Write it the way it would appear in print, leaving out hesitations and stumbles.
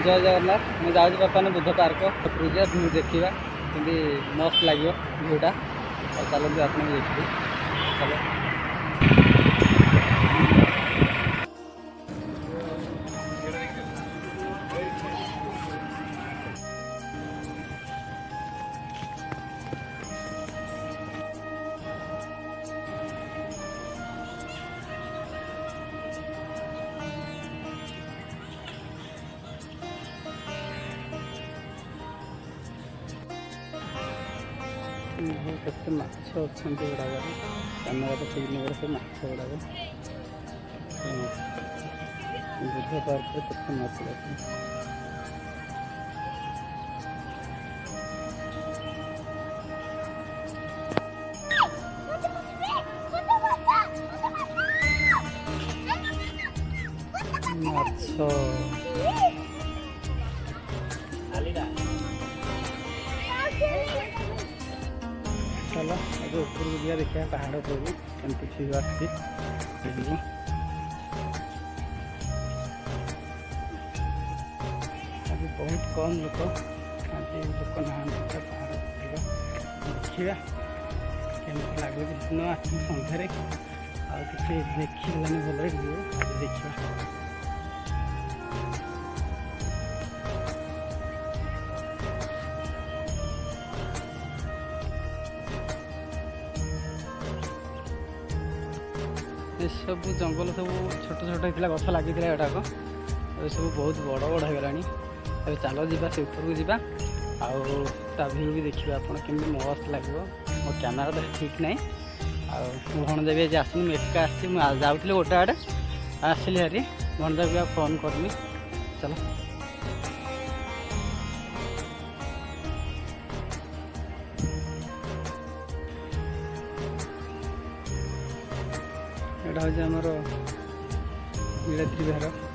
जय जगन्नाथ मुझे जाऊँ बर्तमान बुद्ध पार्क पूजा व्यू देखा कि मस्त लगे व्यूटा और चलते आप देखिए चलो। केते माछ अच्छा गुड़ाक कैमेरा तो ठीक नहीं से माछ गुड़ाक बुद्ध पार्क केते माछ देखते चलो अब ऊपर दिया देखा पहाड़ ऊपर केमती ठीक आसी अभी बहुत कम लोग आज लोक ना पहाड़ देखा केमती लगुच न आस सन्धार आ कि देखने भल देखा। सब जंगल सब छोट छोट होता गछ लगी गुड़ाक सब बहुत बड़ बड़ होगा अब चलो जी से ऊपर को जा व्यू भी देखिए आप केमी मस्त लगे मो कैमेरा तो ठीक ना भणजा भी आज आसनी एका जाऊँगी गोटे आड़े आसिली हारी भणजा भी फोन करनी चलो। यहाँ हूँ आमर नीलाद्रि विहार।